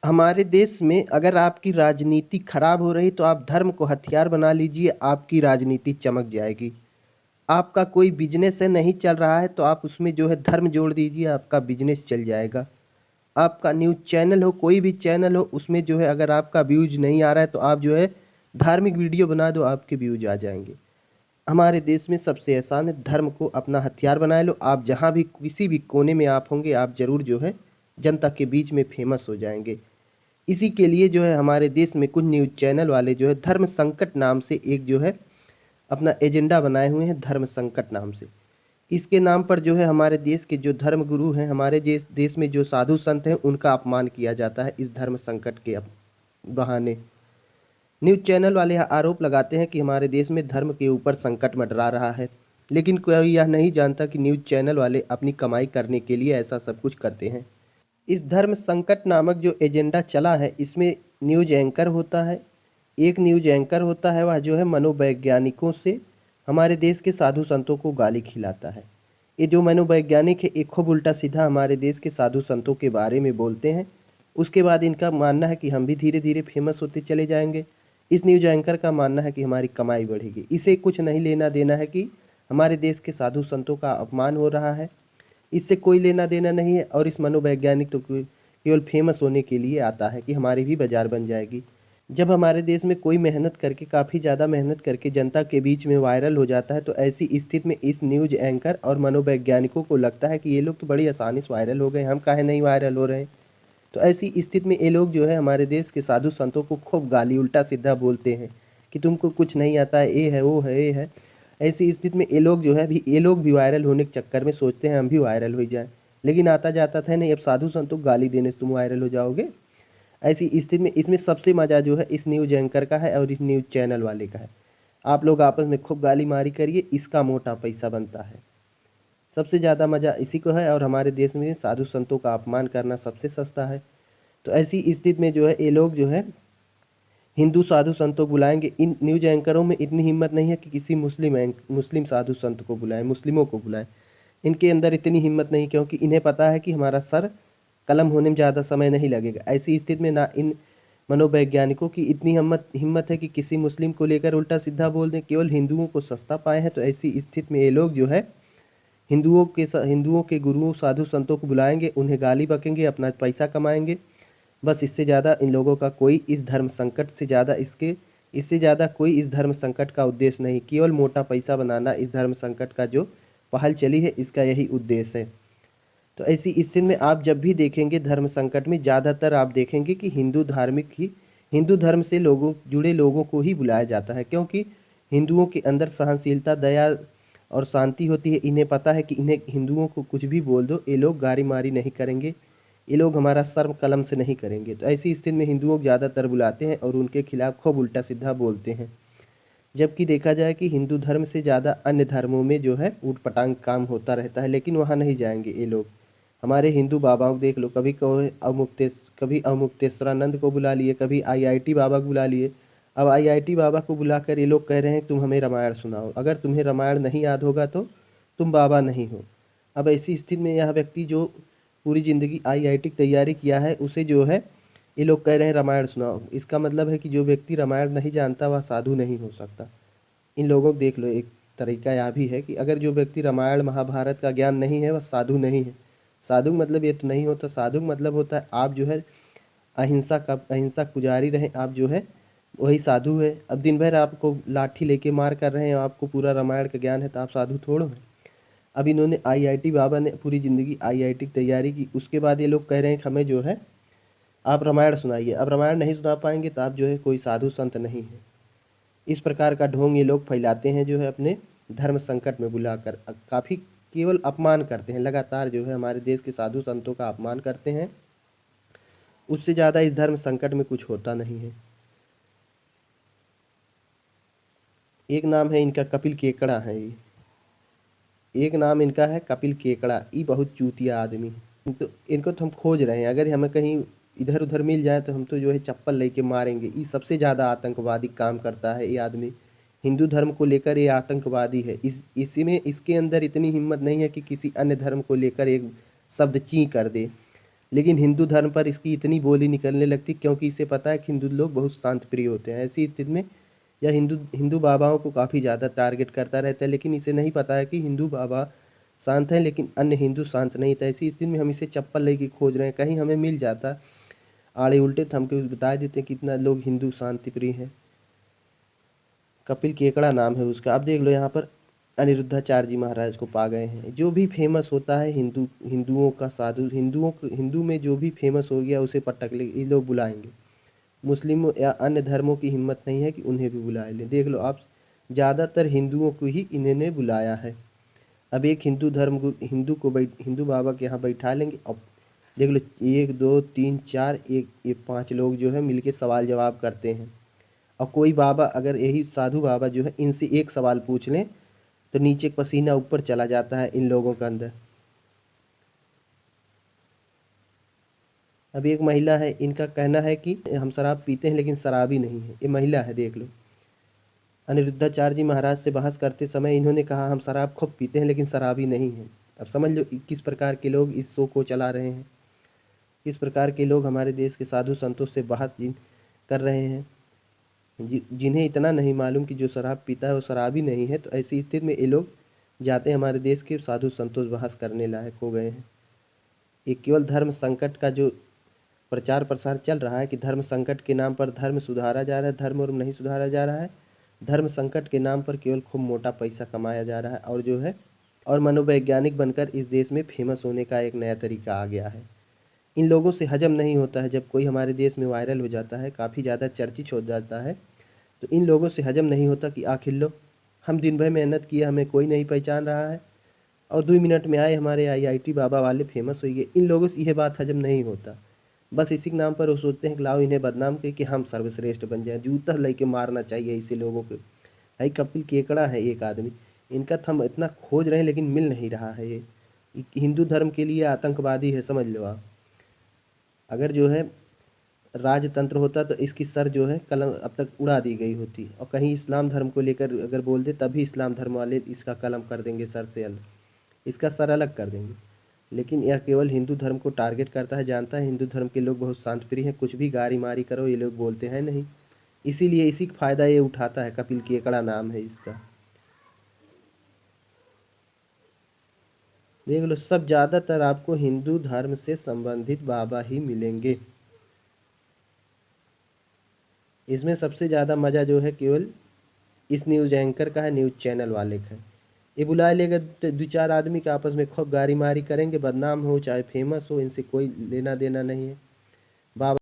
हमारे देश में अगर आपकी राजनीति खराब हो रही तो आप धर्म को हथियार बना लीजिए, आपकी राजनीति चमक जाएगी। आपका कोई बिजनेस है नहीं चल रहा है तो आप उसमें जो है धर्म जोड़ दीजिए, आपका बिजनेस चल जाएगा। आपका न्यूज़ चैनल हो, कोई भी चैनल हो, उसमें जो है अगर आपका व्यूज नहीं आ रहा है तो आप जो है धार्मिक वीडियो बना दो, आपके व्यूज आ जाएंगे। हमारे देश में सबसे आसान है, धर्म को अपना हथियार बनाए लो। आप जहाँ भी किसी भी कोने में आप होंगे, आप जरूर जो है जनता के बीच में फेमस हो जाएंगे। इसी के लिए जो है हमारे देश में कुछ न्यूज़ चैनल वाले जो है धर्म संकट नाम से एक जो है अपना एजेंडा बनाए हुए हैं, धर्म संकट नाम से। इसके नाम पर जो है हमारे देश के जो धर्म गुरु हैं, हमारे देश में जो साधु संत हैं, उनका अपमान किया जाता है इस धर्म संकट के बहाने। न्यूज़ चैनल वाले यह आरोप लगाते हैं कि हमारे देश में धर्म के ऊपर संकट मंडरा रहा है, लेकिन कोई यह नहीं जानता कि न्यूज़ चैनल वाले अपनी कमाई करने के लिए ऐसा सब कुछ करते हैं। इस धर्म संकट नामक जो एजेंडा चला है, इसमें न्यूज़ एंकर होता है। एक न्यूज़ एंकर होता है, वह जो है मनोवैज्ञानिकों से हमारे देश के साधु संतों को गाली खिलाता है। ये जो मनोवैज्ञानिक है, एक खूब उल्टा सीधा हमारे देश के साधु संतों के बारे में बोलते हैं। उसके बाद इनका मानना है कि हम भी धीरे धीरे फेमस होते चले जाएंगे। इस न्यूज़ एंकर का मानना है कि हमारी कमाई बढ़ेगी। इसे कुछ नहीं लेना देना है कि हमारे देश के साधु संतों का अपमान हो रहा है, इससे कोई लेना देना नहीं है। और इस मनोवैज्ञानिक तो केवल फेमस होने के लिए आता है कि हमारी भी बाजार बन जाएगी। जब हमारे देश में कोई मेहनत करके, काफ़ी ज़्यादा मेहनत करके जनता के बीच में वायरल हो जाता है, तो ऐसी स्थिति में इस न्यूज़ एंकर और मनोवैज्ञानिकों को लगता है कि ये लोग तो बड़ी आसानी से वायरल हो गए, हम काहे नहीं वायरल हो रहे हैं। तो ऐसी स्थिति में ये लोग जो है हमारे देश के साधु संतों को खूब गाली उल्टा सीधा बोलते हैं कि तुमको कुछ नहीं आता है, ये है वो है ये है। ऐसी स्थिति में ये लोग भी वायरल होने के चक्कर में सोचते हैं हम भी वायरल हो जाएं, लेकिन आता जाता था नहीं, अब साधु संतों को गाली देने से तुम वायरल हो जाओगे। ऐसी स्थिति में इसमें सबसे मज़ा जो है इस न्यूज़ एंकर का है और इस न्यूज़ चैनल वाले का है। आप लोग आपस में खूब गाली मारी करिए, इसका मोटा पैसा बनता है। सबसे ज़्यादा मज़ा इसी को है, और हमारे देश में साधु संतों का अपमान करना सबसे सस्ता है। तो ऐसी स्थिति में जो है ये लोग जो है हिंदू साधु संतों को बुलाएंगे। इन न्यूज एंकरों में इतनी हिम्मत नहीं है कि किसी मुस्लिम साधु संत को बुलाएं, मुस्लिमों को बुलाएं। इनके अंदर इतनी हिम्मत नहीं, क्योंकि इन्हें पता है कि हमारा सर कलम होने में ज़्यादा समय नहीं लगेगा। ऐसी स्थिति में ना इन मनोवैज्ञानिकों की इतनी हिम्मत है कि किसी मुस्लिम को लेकर उल्टा सीधा बोल दें, केवल हिंदुओं को सस्ता पाए हैं। तो ऐसी स्थिति में ये लोग जो है हिंदुओं के गुरुओं साधु संतों को बुलाएंगे, उन्हें गाली बकेंगे, अपना पैसा कमाएंगे। बस इससे ज़्यादा इन लोगों का कोई इस धर्म संकट से ज़्यादा इससे ज़्यादा कोई इस धर्म संकट का उद्देश्य नहीं, केवल मोटा पैसा बनाना इस धर्म संकट का जो पहल चली है, इसका यही उद्देश्य है। तो ऐसी स्थिति में आप जब भी देखेंगे धर्म संकट में, ज़्यादातर आप देखेंगे कि हिंदू धर्म से जुड़े लोगों को ही बुलाया जाता है, क्योंकि हिंदुओं के अंदर सहनशीलता, दया और शांति होती है। इन्हें पता है कि इन्हें हिंदुओं को कुछ भी बोल दो, ये लोग गारी मारी नहीं करेंगे, ये लोग हमारा सर कलम से नहीं करेंगे। तो ऐसी स्थिति में हिंदुओं को ज़्यादातर बुलाते हैं और उनके खिलाफ खूब उल्टा सीधा बोलते हैं। जबकि देखा जाए कि हिंदू धर्म से ज़्यादा अन्य धर्मों में जो है ऊट पटांग काम होता रहता है, लेकिन वहाँ नहीं जाएंगे ये लोग। हमारे हिंदू बाबाओं को देख लो, कभी अवमुक्तेश्वरानंद को बुला लिए, कभी आईआईटी बाबा को बुला लिए। अब आईआईटी बाबा को बुलाकर ये लोग कह रहे हैं तुम हमें रामायण सुनाओ, अगर तुम्हें रामायण नहीं याद होगा तो तुम बाबा नहीं हो। अब ऐसी स्थिति में यह व्यक्ति जो पूरी ज़िंदगी आईआईटी की तैयारी किया है, उसे जो है ये लोग कह रहे हैं रामायण सुनाओ। इसका मतलब है कि जो व्यक्ति रामायण नहीं जानता वह साधु नहीं हो सकता। इन लोगों को देख लो, एक तरीका यह भी है कि अगर जो व्यक्ति रामायण महाभारत का ज्ञान नहीं है वह साधु नहीं है। साधु मतलब ये तो नहीं होता, साधु मतलब होता है आप जो है अहिंसा पुजारी रहें, आप जो है वही साधु है। अब दिन भर आपको लाठी लेके मार कर रहे हैं, आपको पूरा रामायण का ज्ञान है, तो आप साधु थोड़ो हैं। अब इन्होंने आईआईटी बाबा ने पूरी ज़िंदगी आईआईटी की तैयारी की, उसके बाद ये लोग कह रहे हैं कि हमें जो है आप रामायण सुनाइए। अब रामायण नहीं सुना पाएंगे तो आप जो है कोई साधु संत नहीं है। इस प्रकार का ढोंग ये लोग फैलाते हैं जो है अपने धर्म संकट में बुलाकर काफ़ी केवल अपमान करते हैं। लगातार जो है हमारे देश के साधु संतों का अपमान करते हैं, उससे ज़्यादा इस धर्म संकट में कुछ होता नहीं है। एक नाम है इनका कपिल केकड़ा है, ये एक नाम इनका है कपिल केकड़ा। ये बहुत चूतिया आदमी है, तो इनको तो हम खोज रहे हैं। अगर हमें कहीं इधर उधर मिल जाए तो हम तो जो है चप्पल लेके मारेंगे। ये सबसे ज़्यादा आतंकवादी काम करता है ये आदमी, हिंदू धर्म को लेकर ये आतंकवादी है। इसी में इसके अंदर इतनी हिम्मत नहीं है कि किसी अन्य धर्म को लेकर एक शब्द ची कर दे, लेकिन हिंदू धर्म पर इसकी इतनी बोली निकलने लगती क्योंकि इसे पता है कि हिंदू लोग बहुत शांत प्रिय होते हैं। ऐसी स्थिति में यह हिंदू हिंदू बाबाओं को काफ़ी ज़्यादा टारगेट करता रहता है, लेकिन इसे नहीं पता है कि हिंदू बाबा शांत हैं लेकिन अन्य हिंदू शांत नहीं था। ऐसी स्थिति में हम इसे चप्पल लेके खोज रहे हैं, कहीं हमें मिल जाता आड़े उल्टे तो हमको बता देते हैं कितना लोग हिंदू शांति प्रिय हैं। कपिल केकड़ा नाम है उसका। अब देख लो यहाँ पर अनिरुद्धाचार्य जी महाराज को पा गए हैं। जो भी फेमस होता है हिंदुओं का साधु, हिंदू में जो भी फेमस हो गया उसे पटक ले ये लोग बुलाएंगे। मुस्लिमों या अन्य धर्मों की हिम्मत नहीं है कि उन्हें भी बुला लें। देख लो आप, ज़्यादातर हिंदुओं को ही इन्होंने बुलाया है। अब एक हिंदू बाबा के यहाँ बैठा लेंगे। अब देख लो 1 2 3 4 एक ये 5 लोग जो है मिलके सवाल जवाब करते हैं। और कोई बाबा अगर यही साधु बाबा जो है इनसे एक सवाल पूछ लें तो नीचे पसीना ऊपर चला जाता है इन लोगों के अंदर। अब एक महिला है, इनका कहना है कि हम शराब पीते हैं लेकिन शराबी नहीं है। ये महिला है, देख लो। अनिरुद्धाचार्य जी महाराज से बहस करते समय इन्होंने कहा हम शराब खूब पीते हैं लेकिन शराबी नहीं हैं। अब समझ लो किस प्रकार के लोग इस शो को चला रहे हैं, किस प्रकार के लोग हमारे देश के साधु संतों से बहस कर रहे हैं, जिन्हें इतना नहीं मालूम कि जो शराब पीता है वो शराबी नहीं है। तो ऐसी स्थिति में ये लोग जाते हैं हमारे देश के साधु संतों से बहस करने लायक हो गए हैं। ये केवल धर्म संकट का जो प्रचार प्रसार चल रहा है कि धर्म संकट के नाम पर धर्म सुधारा जा रहा है, धर्म और नहीं सुधारा जा रहा है। धर्म संकट के नाम पर केवल खूब मोटा पैसा कमाया जा रहा है और जो है और मनोवैज्ञानिक बनकर इस देश में फेमस होने का एक नया तरीका आ गया है। इन लोगों से हजम नहीं होता है। जब कोई हमारे देश में वायरल हो जाता है, काफ़ी ज़्यादा चर्चित हो जाता है, तो इन लोगों से हजम नहीं होता कि आखिर लो हम दिन भर मेहनत किए, हमें कोई नहीं पहचान रहा है और 2 मिनट में आए हमारे आईआईटी बाबा वाले फेमस हो गए। इन लोगों से यह बात हजम नहीं होता। बस इसी के नाम पर वो सोचते हैं कि लाओ इन्हें बदनाम करके हम सर्वश्रेष्ठ बन जाएं। जूता लेके मारना चाहिए इसे लोगों को। भाई कपिल केकड़ा है एक आदमी, इनका तो हम इतना खोज रहे हैं लेकिन मिल नहीं रहा है। ये हिंदू धर्म के लिए आतंकवादी है, समझ लो आप। अगर जो है राजतंत्र होता तो इसकी सर जो है कलम अब तक उड़ा दी गई होती, और कहीं इस्लाम धर्म को लेकर अगर बोल दे तभी इस्लाम धर्म वाले इसका कलम कर देंगे, सर से अलग, इसका सर अलग कर देंगे। लेकिन यह केवल हिंदू धर्म को टारगेट करता है, जानता है हिंदू धर्म के लोग बहुत शांतप्रिय हैं, कुछ भी गारी मारी करो ये लोग बोलते हैं नहीं। इसीलिए इसी का फ़ायदा ये उठाता है। कपिल केकड़ा नाम है इसका। देख लो, सब ज़्यादातर आपको हिंदू धर्म से संबंधित बाबा ही मिलेंगे। इसमें सबसे ज़्यादा मज़ा जो है केवल इस न्यूज़ एंकर का है, न्यूज़ चैनल वाले का है। ये बुला लेगा 2 4 आदमी का, आपस में खूब गारी मारी करेंगे, बदनाम हो चाहे फेमस हो, इनसे कोई लेना देना नहीं है।